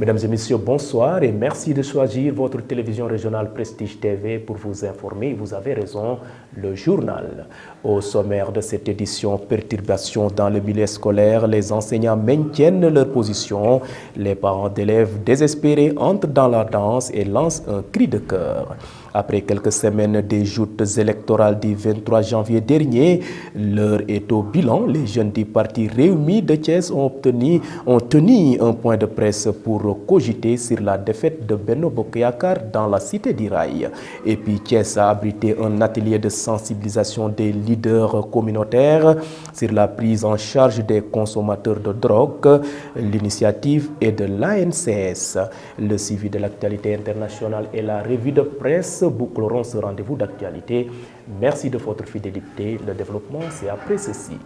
Mesdames et messieurs, bonsoir et merci de choisir votre télévision régionale Prestige TV pour vous informer. Vous avez raison, le journal. Au sommaire de cette édition, perturbation dans le milieu scolaire, les enseignants maintiennent leur position. Les parents d'élèves désespérés entrent dans la danse et lancent un cri de cœur. Après quelques semaines des joutes électorales du 23 janvier dernier, l'heure est au bilan. Les jeunes du parti Réumi de Thiès ont tenu un point de presse pour cogiter sur la défaite de Benno Bokk Yakaar dans la cité d'Irail. Et puis Thiès a abrité un atelier de sensibilisation des leaders communautaires sur la prise en charge des consommateurs de drogue. L'initiative est de l'ANCS. Le suivi de l'actualité internationale et la revue de presse boucleront ce rendez-vous d'actualité. Merci de votre fidélité. Le développement, c'est après ceci.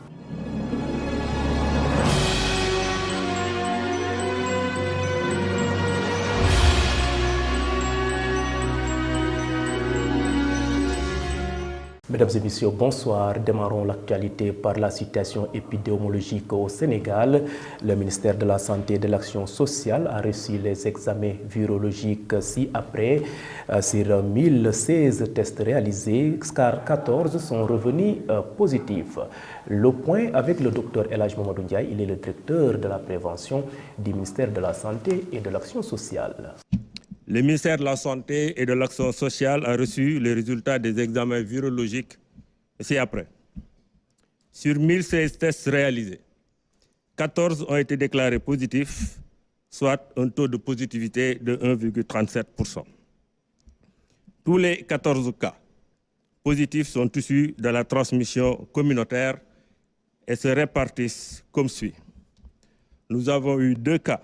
Mesdames et messieurs, bonsoir. Démarrons l'actualité par la situation épidémiologique au Sénégal. Le ministère de la Santé et de l'Action sociale a reçu les examens virologiques ci-après. Sur 1016 tests réalisés, 14 sont revenus positifs. Le point avec le docteur El Hadj Mamadou Ndiaye, il est le directeur de la prévention du ministère de la Santé et de l'Action sociale. Le ministère de la Santé et de l'Action sociale a reçu les résultats des examens virologiques ci-après. Sur 1016 tests réalisés, 14 ont été déclarés positifs, soit un taux de positivité de 1,37%. Tous les 14 cas positifs sont issus de la transmission communautaire et se répartissent comme suit. Nous avons eu 2 cas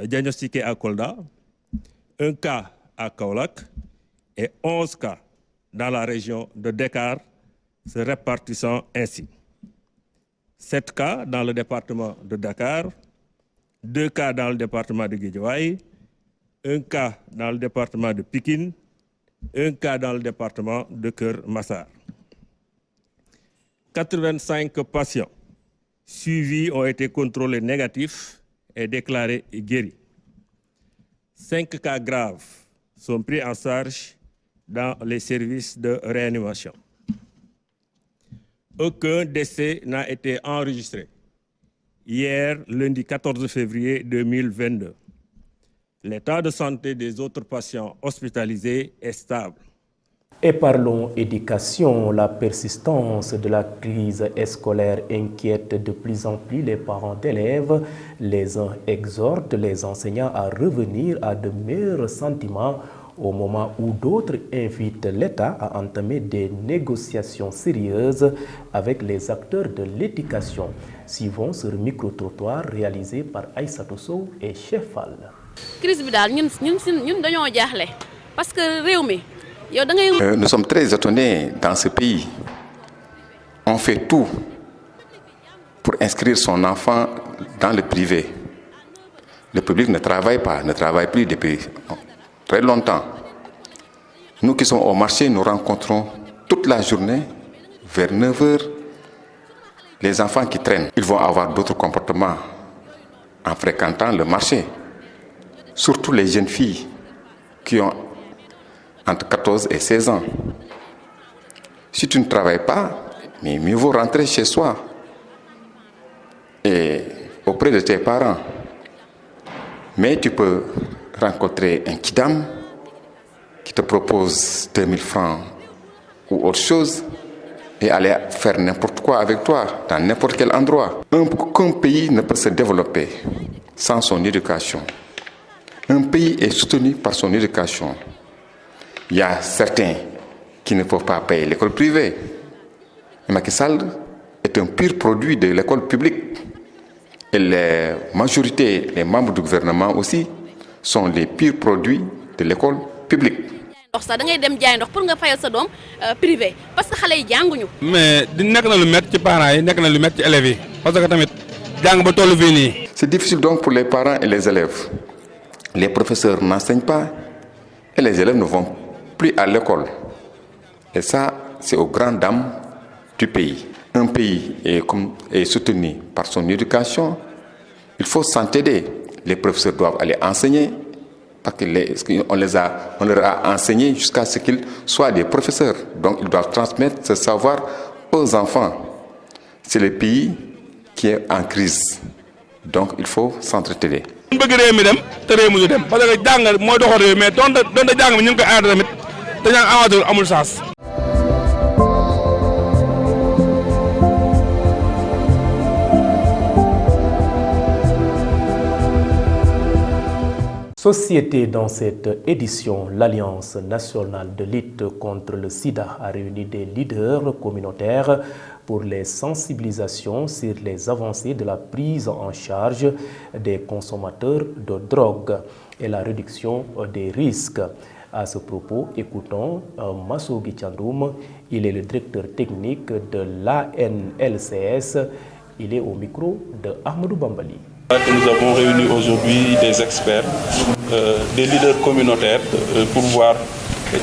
diagnostiqués à Kolda, 1 cas à Kaolack et 11 cas dans la région de Dakar, se répartissant ainsi. 7 cas dans le département de Dakar, 2 cas dans le département de Guédiawaye, 1 cas dans le département de Pikine, 1 cas dans le département de Keur Massar. 85 patients suivis ont été contrôlés négatifs et déclarés guéris. 5 cas graves sont pris en charge dans les services de réanimation. Aucun décès n'a été enregistré. Hier, lundi 14 février 2022, l'état de santé des autres patients hospitalisés est stable. Et parlons éducation. La persistance de la crise scolaire inquiète de plus en plus les parents d'élèves. Les uns exhortent les enseignants à revenir à de meilleurs sentiments au moment où d'autres invitent l'État à entamer des négociations sérieuses avec les acteurs de l'éducation. Suivons ce micro-trottoir réalisé par Aïssatou Sow et Chef Fall. Crise bi daal ñun dañoo jaaxle parce que réew mi. Nous sommes très étonnés dans ce pays. On fait tout pour inscrire son enfant dans le privé. Le public ne travaille plus depuis très longtemps. Nous qui sommes au marché, nous rencontrons toute la journée, vers 9 h, les enfants qui traînent. Ils vont avoir d'autres comportements en fréquentant le marché. Surtout les jeunes filles qui ont entre 14 et 16 ans. Si tu ne travailles pas, mais mieux vaut rentrer chez soi et auprès de tes parents. Mais tu peux rencontrer un kidam qui te propose 2000 francs ou autre chose et aller faire n'importe quoi avec toi dans n'importe quel endroit. Aucun pays ne peut se développer sans son éducation. Un pays est soutenu par son éducation. Il y a certains qui ne peuvent pas payer l'école privée. Macky Sall est un pur produit de l'école publique. Et la majorité, les membres du gouvernement aussi, sont les purs produits de l'école publique. C'est difficile donc pour les parents et les élèves. Les professeurs n'enseignent pas et les élèves ne vont plus à l'école. Et ça, c'est aux grandes dames du pays. Un pays est soutenu par son éducation. Il faut s'entaider. les professeurs doivent aller enseigner, parce qu'on leur a enseigné jusqu'à ce qu'ils soient des professeurs. Donc ils doivent transmettre ce savoir aux enfants. C'est le pays qui est en crise. Donc il faut s'entretenir. Société, dans cette édition, l'Alliance nationale de lutte contre le sida a réuni des leaders communautaires pour les sensibilisations sur les avancées de la prise en charge des consommateurs de drogue et la réduction des risques. À ce propos, écoutons Massougui Thiandoum. Il est le directeur technique de l'ANLCS. Il est au micro de Ahmadou Bambali. Nous avons réuni aujourd'hui des experts, des leaders communautaires pour voir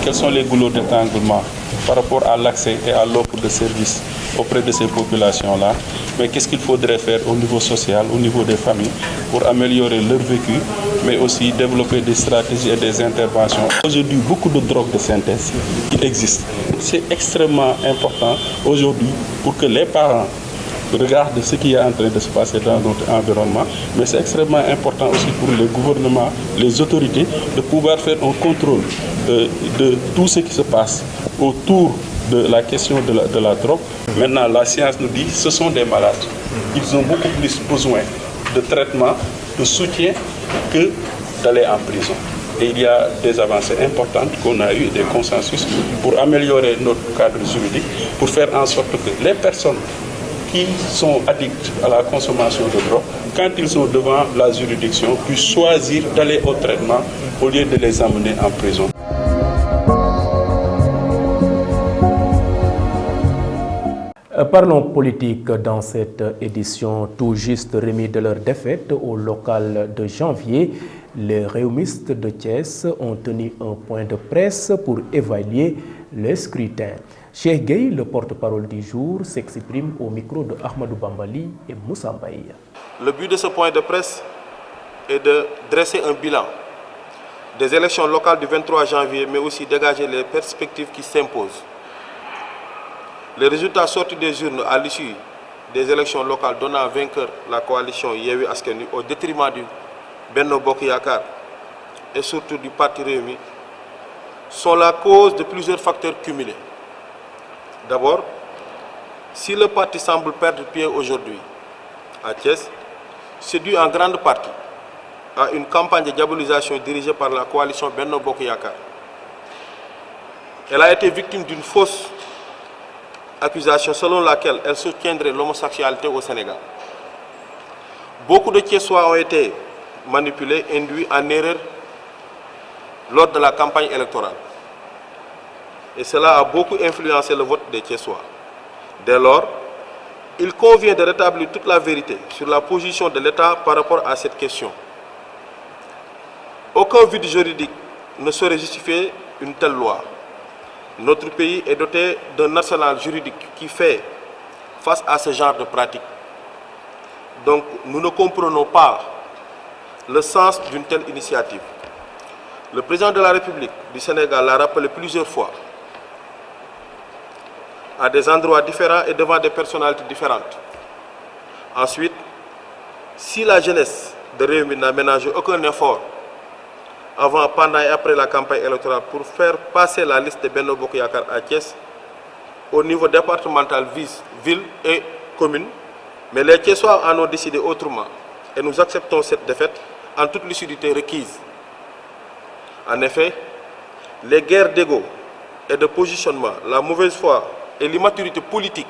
quels sont les goulots d'étranglement par rapport à l'accès et à l'offre de services auprès de ces populations-là. Mais qu'est-ce qu'il faudrait faire au niveau social, au niveau des familles, pour améliorer leur vécu, mais aussi développer des stratégies et des interventions. Aujourd'hui, beaucoup de drogues de synthèse qui existent. C'est extrêmement important aujourd'hui pour que les parents regardent ce qui est en train de se passer dans notre environnement, mais c'est extrêmement important aussi pour les gouvernements, les autorités, de pouvoir faire un contrôle de tout ce qui se passe autour de la question de la drogue. Maintenant, la science nous dit que ce sont des malades. Ils ont beaucoup plus besoin de traitement, de soutien que d'aller en prison. Et il y a des avancées importantes qu'on a eues, des consensus pour améliorer notre cadre juridique, pour faire en sorte que les personnes qui sont addicts à la consommation de drogue, quand ils sont devant la juridiction, puissent choisir d'aller au traitement au lieu de les amener en prison. Parlons politique dans cette édition tout juste remis de leur défaite au local de janvier. Les réumistes de Thiès ont tenu un point de presse pour évaluer le scrutin. Cheikh Gueye, le porte-parole du jour, s'exprime au micro de Ahmadou Bambali et Moussa Mbaye. Le but de ce point de presse est de dresser un bilan des élections locales du 23 janvier, mais aussi dégager les perspectives qui s'imposent. Les résultats sortis des urnes à l'issue des élections locales donnant vainqueur la coalition Yewwi Askan Wi au détriment du Benno Bokk Yakaar et surtout du parti Rewmi sont la cause de plusieurs facteurs cumulés. D'abord, si le parti semble perdre pied aujourd'hui à Thiès, c'est dû en grande partie à une campagne de diabolisation dirigée par la coalition Benno Bokk Yakaar. Elle a été victime d'une fausse accusation selon laquelle elle soutiendrait l'homosexualité au Sénégal. Beaucoup de Thiessois ont été manipulés, induits en erreur lors de la campagne électorale. Et cela a beaucoup influencé le vote des Thiessois. Dès lors, il convient de rétablir toute la vérité sur la position de l'État par rapport à cette question. Aucun vide juridique ne saurait justifier une telle loi. Notre pays est doté d'un arsenal juridique qui fait face à ce genre de pratiques. Donc, nous ne comprenons pas le sens d'une telle initiative. Le président de la République du Sénégal l'a rappelé plusieurs fois, à des endroits différents et devant des personnalités différentes. Ensuite, si la jeunesse de Rewmi n'a ménagé aucun effort avant, pendant et après la campagne électorale pour faire passer la liste de Benno Bokk Yakaar à Thiès, au niveau départemental, ville et commune, mais les Thiessois en ont décidé autrement et nous acceptons cette défaite en toute lucidité requise. En effet, les guerres d'ego et de positionnement, la mauvaise foi et l'immaturité politique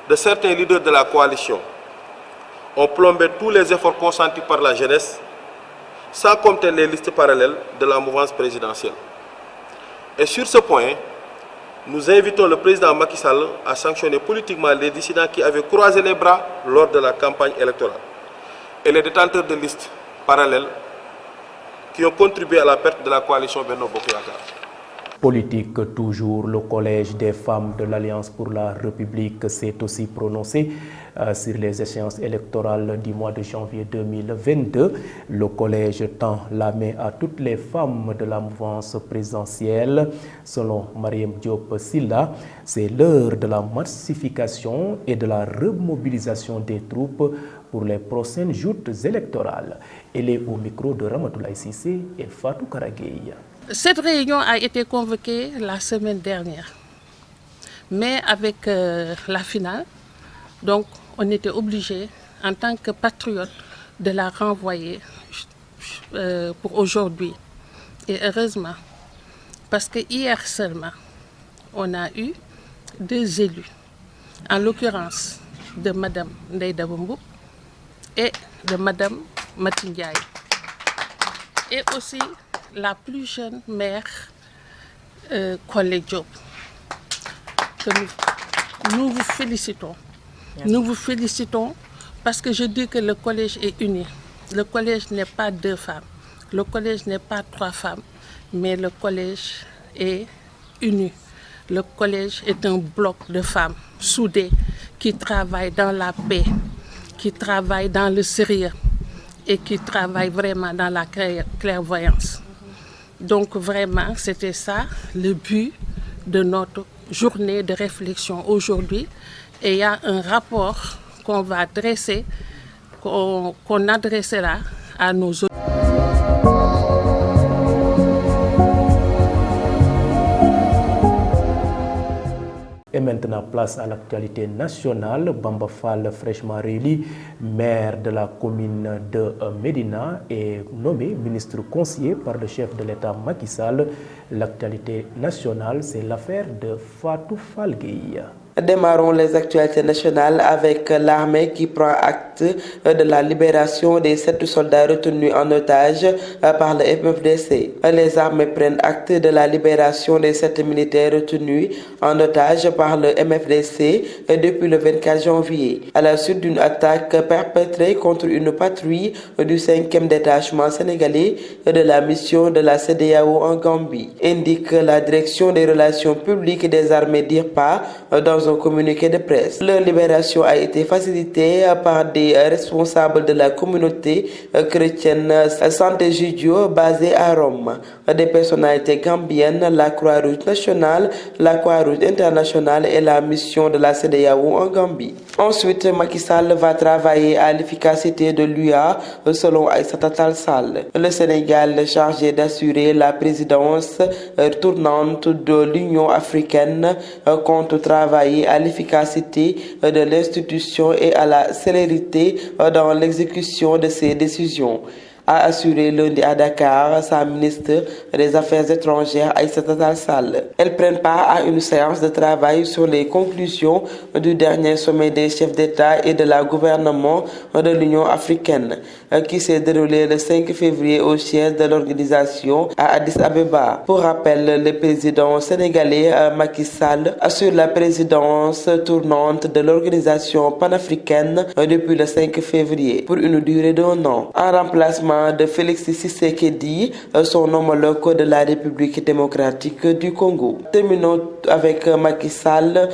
de certains leaders de la coalition ont plombé tous les efforts consentis par la jeunesse, sans compter les listes parallèles de la mouvance présidentielle. Et sur ce point, nous invitons le président Macky Sall à sanctionner politiquement les dissidents qui avaient croisé les bras lors de la campagne électorale et les détenteurs de listes parallèles qui ont contribué à la perte de la coalition Benno Bokk Yakaar. Politique toujours, le Collège des femmes de l'Alliance pour la République s'est aussi prononcé sur les échéances électorales du mois de janvier 2022. Le Collège tend la main à toutes les femmes de la mouvance présidentielle. Selon Mariam Diop Silla, c'est l'heure de la massification et de la remobilisation des troupes pour les prochaines joutes électorales. Elle est au micro de Ramatoulaye Cissé et Fatou Karagueye. Cette réunion a été convoquée la semaine dernière, mais avec la finale, donc on était obligé, en tant que patriote, de la renvoyer pour aujourd'hui. Et heureusement, parce que hier seulement, on a eu 2 élus, en l'occurrence de Mme Ndeye Daba Mboup et de Mme Mati Ndiaye. Et aussi la plus jeune maire, Collège Diop. Nous vous félicitons. Merci. Nous vous félicitons parce que je dis que le collège est uni. Le collège n'est pas 2 femmes, le collège n'est pas 3 femmes, mais le collège est uni. Le collège est un bloc de femmes soudées qui travaillent dans la paix, qui travaillent dans le sérieux et qui travaillent vraiment dans la clairvoyance. Donc vraiment, c'était ça le but de notre journée de réflexion aujourd'hui. Et il y a un rapport qu'on va dresser, qu'on adressera à nos autres. Et maintenant, place à l'actualité nationale. Bamba Fall, fraîchement réélu maire de la commune de Médina, est nommé ministre conseiller par le chef de l'État Macky Sall. L'actualité nationale, c'est l'affaire de Fatou Fall Gueye. Démarrons les actualités nationales avec l'armée qui prend acte de la libération des 7 soldats retenus en otage par le MFDC. Les armées prennent acte de la libération des 7 militaires retenus en otage par le MFDC depuis le 24 janvier, à la suite d'une attaque perpétrée contre une patrouille du 5e détachement sénégalais de la mission de la CEDEAO en Gambie, indique la direction des relations publiques des armées d'IRPA dans un communiqué de presse. Leur libération a été facilitée par des responsables de la communauté chrétienne Santé Judio basée à Rome, des personnalités gambiennes, la Croix-Rouge nationale, la Croix-Rouge internationale et la mission de la CEDEAO en Gambie. Ensuite, Macky Sall va travailler à l'efficacité de l'UA selon Aïssata Tall Sall. Le Sénégal, chargé d'assurer la présidence tournante de l'Union africaine, compte travailler à l'efficacité de l'institution et à la célérité dans l'exécution de ses décisions, a assuré lundi à Dakar sa ministre des Affaires étrangères Aïssata Tall Sall. Elles prennent part à une séance de travail sur les conclusions du dernier sommet des chefs d'État et de la gouvernement de l'Union africaine qui s'est déroulé le 5 février au siège de l'organisation à Addis Abeba. Pour rappel, le président sénégalais Macky Sall assure la présidence tournante de l'organisation panafricaine depuis le 5 février pour une durée d'1 an, en remplacement de Félix Tshisekedi, son homologue de la République démocratique du Congo. Terminons avec Macky Sall,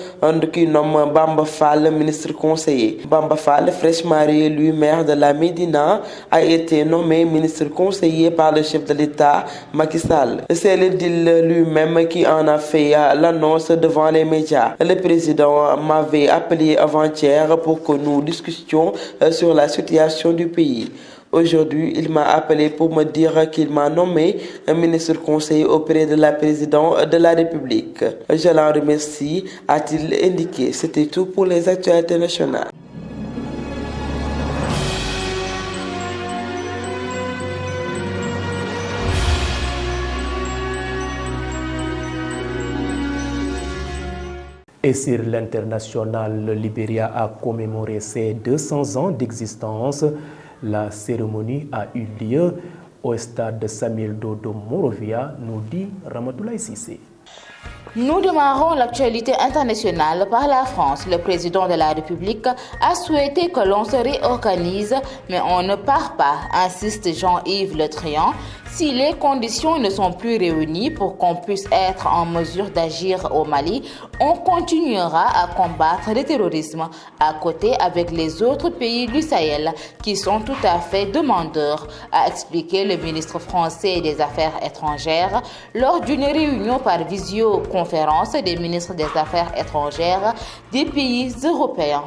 qui nomme Bamba Fall ministre conseiller. Bamba Fall, fraîchement réélu maire de la Médina, a été nommé ministre conseiller par le chef de l'État Macky Sall. C'est l'édile lui-même qui en a fait l'annonce devant les médias. Le président m'avait appelé avant-hier pour que nous discutions sur la situation du pays. Aujourd'hui, il m'a appelé pour me dire qu'il m'a nommé ministre conseiller auprès de la présidente de la République. Je l'en remercie, a-t-il indiqué. C'était tout pour les actualités nationales. Et sur l'international, le Libéria a commémoré ses 200 ans d'existence. La cérémonie a eu lieu au stade de Samuel Dodo Morovia, nous dit Ramatoulaye Cissé. Nous démarrons l'actualité internationale par la France. Le président de la République a souhaité que l'on se réorganise, mais on ne part pas, insiste Jean-Yves Le Drian. Si les conditions ne sont plus réunies pour qu'on puisse être en mesure d'agir au Mali, on continuera à combattre le terrorisme à côté avec les autres pays du Sahel qui sont tout à fait demandeurs, a expliqué le ministre français des Affaires étrangères lors d'une réunion par visioconférence des ministres des Affaires étrangères des pays européens.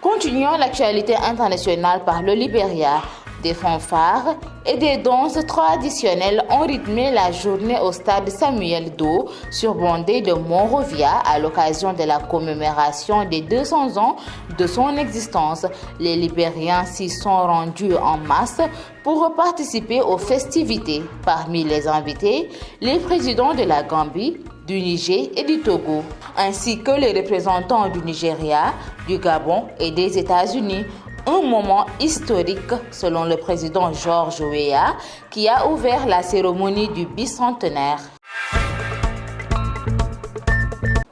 Continuons l'actualité internationale par le Libéria. Des fanfares et des danses traditionnelles ont rythmé la journée au stade Samuel Doe, surbondé de Monrovia à l'occasion de la commémoration des 200 ans de son existence. Les Libériens s'y sont rendus en masse pour participer aux festivités. Parmi les invités, les présidents de la Gambie, du Niger et du Togo, ainsi que les représentants du Nigeria, du Gabon et des États-Unis. Un moment historique selon le président George Weah qui a ouvert la cérémonie du bicentenaire.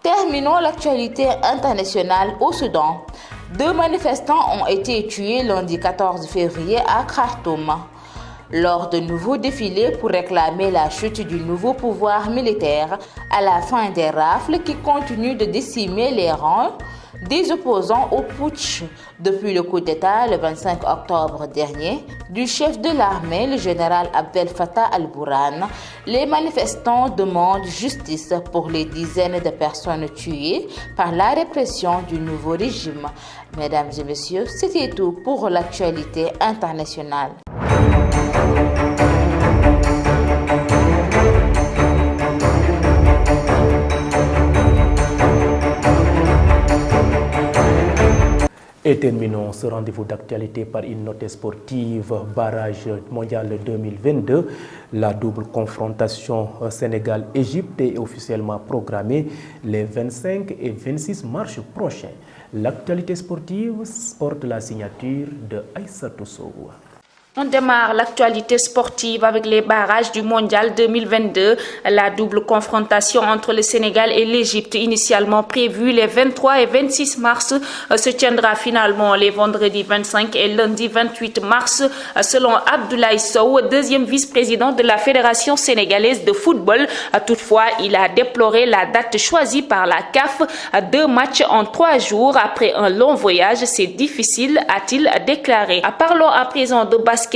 Terminons l'actualité internationale au Soudan. 2 manifestants ont été tués lundi 14 février à Khartoum lors de nouveaux défilés pour réclamer la chute du nouveau pouvoir militaire à la fin des rafles qui continuent de décimer les rangs des opposants au putsch depuis le coup d'État le 25 octobre dernier du chef de l'armée, le général Abdel Fattah al-Burhan. Les manifestants demandent justice pour les dizaines de personnes tuées par la répression du nouveau régime. Mesdames et messieurs, c'était tout pour l'actualité internationale. Et terminons ce rendez-vous d'actualité par une note sportive, barrage mondial 2022. La double confrontation Sénégal-Égypte est officiellement programmée les 25 et 26 mars prochains. L'actualité sportive porte la signature de Aïssatou Sow. On démarre l'actualité sportive avec les barrages du Mondial 2022. La double confrontation entre le Sénégal et l'Égypte, initialement prévue les 23 et 26 mars, se tiendra finalement les vendredis 25 et lundi 28 mars, selon Abdoulaye Sow, deuxième vice-président de la Fédération sénégalaise de football. Toutefois, il a déploré la date choisie par la CAF. 2 matchs en 3 jours après un long voyage, c'est difficile, a-t-il déclaré. Parlons à présent de basketball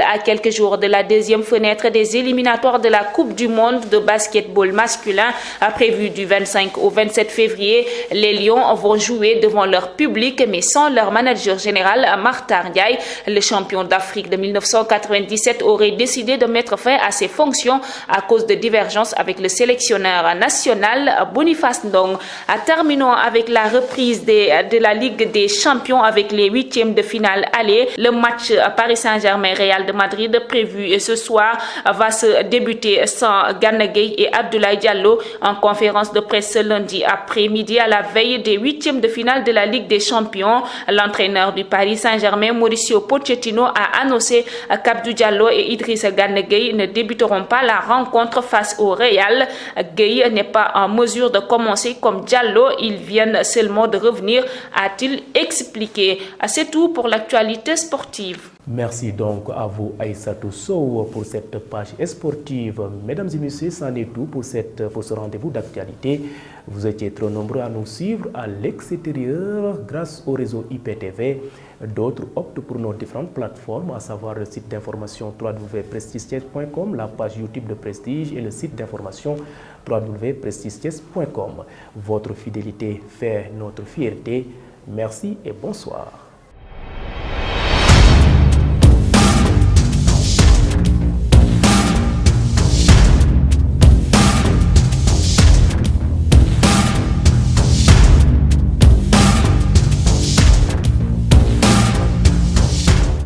à quelques jours de la deuxième fenêtre des éliminatoires de la Coupe du monde de basketball masculin prévue du 25 au 27 février. Les Lions vont jouer devant leur public mais sans leur manager général Makhtar Ndiaye. Le champion d'Afrique de 1997 aurait décidé de mettre fin à ses fonctions à cause de divergences avec le sélectionneur national Boniface Ndong. Terminons avec la reprise de la Ligue des champions avec les 8e de finale aller. Le match Paris Saint-Germain Real de Madrid prévu ce soir va se débuter sans Gana Gueye et Abdoulaye Diallo. En conférence de presse ce lundi après-midi à la veille des 8e de finale de la Ligue des champions, l'entraîneur du Paris Saint-Germain Mauricio Pochettino a annoncé qu'Abdou Diallo et Idrissa Gana Gueye ne débuteront pas la rencontre face au Real. Gueye n'est pas en mesure de commencer comme Diallo, ils viennent seulement de revenir, a-t-il expliqué. C'est tout pour l'actualité sportive. Merci donc à vous Aïssatou Sow pour cette page sportive. Mesdames et messieurs, c'en est tout pour ce rendez-vous d'actualité. Vous étiez trop nombreux à nous suivre à l'extérieur grâce au réseau IPTV. D'autres optent pour nos différentes plateformes, à savoir le site d'information www.prestigethies.com, la page YouTube de Prestige et le site d'information www.prestigethies.com. Votre fidélité fait notre fierté. Merci et bonsoir.